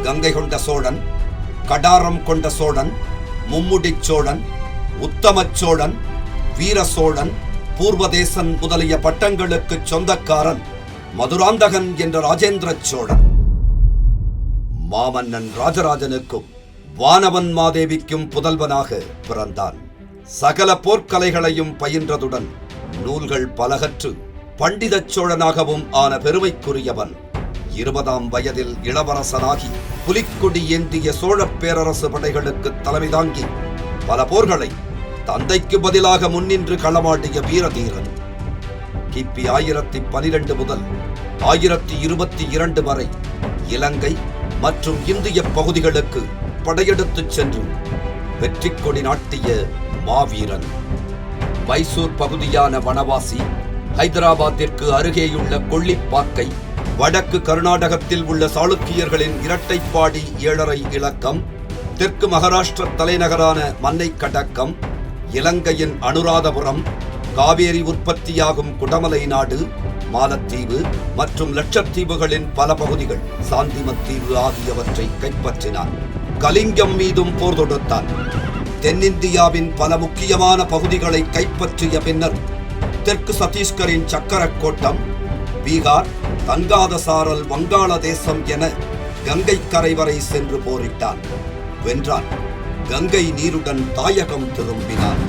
கங்கை கொண்ட சோழன், கடாரம் கொண்ட சோழன், மும்முடிச் சோழன், உத்தமச் சோழன், வீர சோழன், பூர்வதேசன் முதலிய பட்டங்களுக்கு சொந்தக்காரன் மதுராந்தகன் என்ற ராஜேந்திர சோழன். மாமன்னன் ராஜராஜனுக்கும் வானவன் மாதேவிக்கும் புதல்வனாக பிறந்தான். சகல போர்க்கலைகளையும் பயின்றதுடன் நூல்கள் பலகற்று பண்டிதச் சோழனாகவும் ஆன பெருமைக்குரியவன். 20ஆம் வயதில் இளவரசனாகி புலிக்கொடி ஏந்திய சோழப் பேரரசு படைகளுக்கு தலைமை தாங்கி பல போர்களை தந்தைக்கு பதிலாக முன்னின்று களமாடிய வீரதீரன். கிபி 1012 முதல் 1022 வரை இலங்கை மற்றும் இந்திய பகுதிகளுக்கு படையெடுத்துச் சென்று வெற்றி கொடி நாட்டிய மாவீரன். மைசூர் பகுதியான வனவாசி, ஹைதராபாத்திற்கு அருகேயுள்ள கொள்ளிப்பாக்கை, வடக்கு கர்நாடகத்தில் உள்ள சாளுக்கியர்களின் இரட்டைப்பாடி 7.5 இலக்கம், தெற்கு மகாராஷ்டிர தலைநகரான மன்னை கடக்கம், இலங்கையின் அனுராதபுரம், காவேரி உற்பத்தியாகும் குடமலை நாடு, மாலத்தீவு மற்றும் லட்சத்தீவுகளின் பல பகுதிகள், சாந்திமத்தீவு ஆகியவற்றை கைப்பற்றினான். கலிங்கம் மீதும் போர் தொடுத்தான். தென்னிந்தியாவின் பல முக்கியமான பகுதிகளை கைப்பற்றிய பின்னர் தெற்கு சத்தீஸ்கரின் சக்கரக்கோட்டம், பீகார், தங்காதசாரல், வங்காளதேசம் என கங்கை கரை வரை சென்று போரிட்டான். வென்றான். கங்கை நீருடன் தாயகம் திரும்பினான்.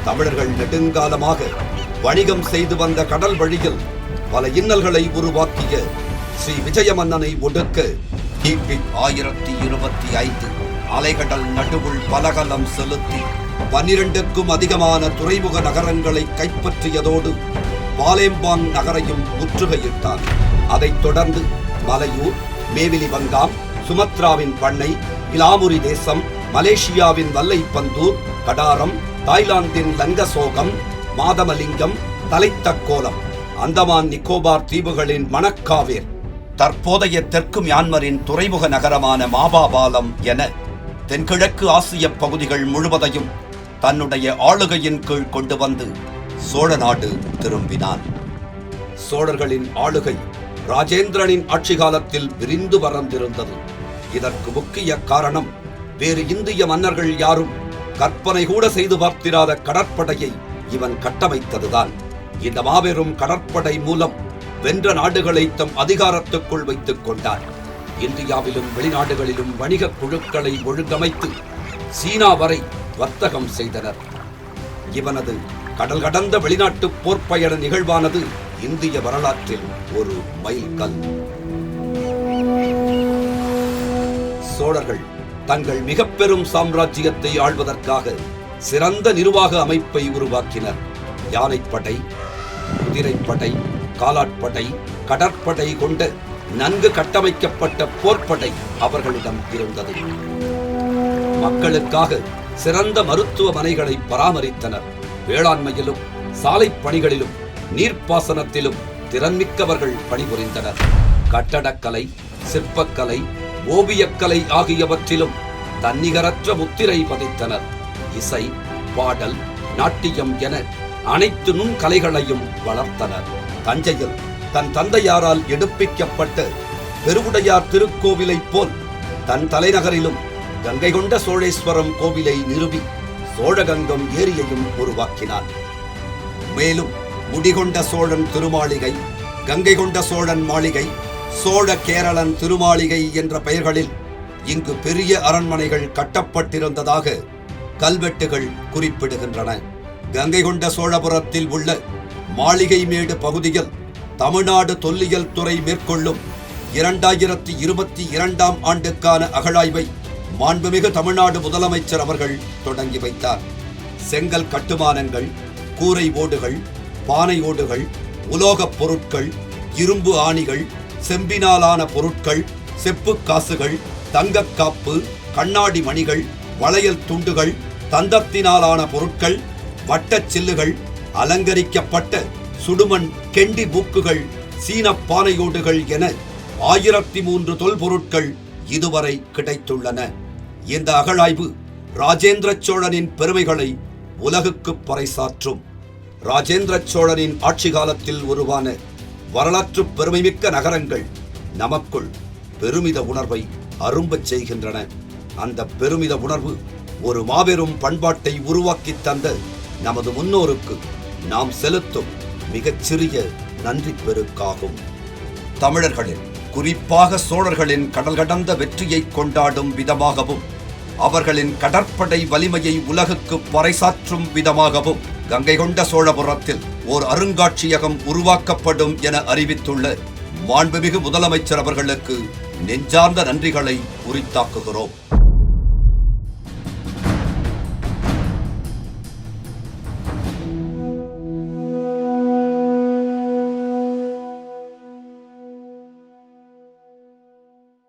தமிழர்கள் நெடுங்காலமாக வணிகம் செய்து வந்த கடல் வழியில் பல இன்னல்களை உருவாக்கிய ஸ்ரீ விஜய மன்னனை ஒடுக்க கிபி 1025 அலைகடல் நடுவுள் பலகலம் செலுத்தி 12க்கும் அதிகமான துறைமுக நகரங்களை கைப்பற்றியதோடு பாலேம்பாங் நகரையும் முற்றுகையிட்டார். அதைத் தொடர்ந்து மலையூர், மேவிலிபங்காம், சுமத்ராவின் பண்ணை, இலாமுரி தேசம், மலேசியாவின் வல்லைப்பந்தூர், கடாரம், தாய்லாந்தின் லங்கசோகம், மாதமலிங்கம், தலைத்தக்கோலம், அந்தமான் நிக்கோபார் தீவுகளின் மணக்காவேர், தற்போதைய தெற்கு மியான்மரின் துறைமுக நகரமான மாபாபாலம் என தென்கிழக்கு ஆசிய பகுதிகள் முழுவதையும் தன்னுடைய ஆளுகையின் கீழ் கொண்டு வந்து சோழ நாடு திரும்பினான். சோழர்களின் ஆளுகை ராஜேந்திரனின் ஆட்சி காலத்தில் விரிந்து பறந்திருந்தது. இதற்கு முக்கிய காரணம் வேறு இந்திய மன்னர்கள் யாரும் கற்பனை கூட செய்து பார்த்திராத கடற்படையை இவன் கட்டமைத்ததுதான். இந்த மாபெரும் கடற்படை மூலம் வென்ற நாடுகளை தம் அதிகாரத்துக்குள் வைத்துக் கொண்டார். இந்தியாவிலும் வெளிநாடுகளிலும் வணிக குழுக்களை ஒழுங்கமைத்து சீனா வரை வர்த்தகம் செய்தனர். இவனது கடல் கடந்த வெளிநாட்டு போர்ப்பயண நிகழ்வானது இந்திய வரலாற்றில் ஒரு மைல்கல். சோழர்கள் தங்கள் மிக பெரும் சாம்ராஜ்யத்தை ஆள்வதற்காக சிறந்த நிர்வாக அமைப்பை உருவாக்கினர். யானைப்படை, குதிரைப்படை, காலாட்படை, கடற்படை கொண்ட நன்கு கட்டமைக்கப்பட்ட போர்ப்படை அவர்களிடம் இருந்தது. மக்களுக்காக சிறந்த மருத்துவமனைகளை பராமரித்தனர். வேளாண்மையிலும் சாலை பணிகளிலும் நீர்ப்பாசனத்திலும் திறன்மிக்கவர்கள் பணிபுரிந்தனர். கட்டடக்கலை, சிற்பக்கலை, ஓவியக்கலை ஆகியவற்றிலும் தன்னிகரற்ற முத்திரை பதித்தனர். இசை, பாடல், நாட்டியம் என அனைத்து நுண்கலைகளையும் வளர்த்தனர். தஞ்சையில் தன் தந்தையாரால் எடுப்பிக்கப்பட்ட பெருவுடையார் திருக்கோவிலைப் போல் தன் தலைநகரிலும் கங்கை கொண்ட சோழேஸ்வரம் கோவிலை நிறுவி சோழகங்கம் ஏரியையும் உருவாக்கினார். மேலும் முடிகொண்ட சோழன் திருமாளிகை, கங்கை கொண்ட சோழன் மாளிகை, சோழ கேரளன் திருமாளிகை என்ற பெயர்களில் இங்கு பெரிய அரண்மனைகள் கட்டப்பட்டிருந்ததாக கல்வெட்டுகள் குறிப்பிடுகின்றன. கங்கை கொண்ட சோழபுரத்தில் உள்ள மாளிகை மேடு பகுதியில் தமிழ்நாடு தொல்லியல் துறை மேற்கொள்ளும் 2022ஆம் ஆண்டுக்கான அகழாய்வை மாண்புமிகு தமிழ்நாடு முதலமைச்சர் அவர்கள் தொடங்கி வைத்தார். செங்கல் கட்டுமானங்கள், கூரை ஓடுகள், பானை ஓடுகள், உலோகப் பொருட்கள், இரும்பு ஆணிகள், செம்பினாலான பொருட்கள், செப்பு காசுகள், தங்கக்காப்பு, கண்ணாடி மணிகள், வளையல் துண்டுகள், தந்தத்தினாலான பொருட்கள், வட்டச் சில்லுகள், அலங்கரிக்கப்பட்ட சுடுமண் கெண்டி மூக்குகள், சீன பானையோடுகள் என 1003 தொல்பொருட்கள் இதுவரை கிடைத்துள்ளன. இந்த அகழாய்வு ராஜேந்திர சோழனின் பெருமைகளை உலகுக்கு பறைசாற்றும். ராஜேந்திர சோழனின் ஆட்சி காலத்தில் உருவான வரலாற்று பெருமைமிக்க நகரங்கள் நமக்குள் பெருமித உணர்வை அரும்பச் செய்கின்றன. அந்த பெருமித உணர்வு ஒரு மாபெரும் பண்பாட்டை உருவாக்கித் தந்த நமது முன்னோருக்கு நாம் செலுத்தும் மிகச்சிறிய நன்றி பெருக்காகும். தமிழர்களின், குறிப்பாக சோழர்களின் கடல் கடந்த வெற்றியை கொண்டாடும் விதமாகவும் அவர்களின் கடற்படை வலிமையை உலகுக்கு பறைசாற்றும் விதமாகவும் கங்கை கொண்ட சோழபுரத்தில் ஓர் அருங்காட்சியகம் உருவாக்கப்படும் என அறிவித்துள்ள மாண்புமிகு முதலமைச்சர் அவர்களுக்கு நெஞ்சார்ந்த நன்றிகளை உரித்தாக்குகிறோம்.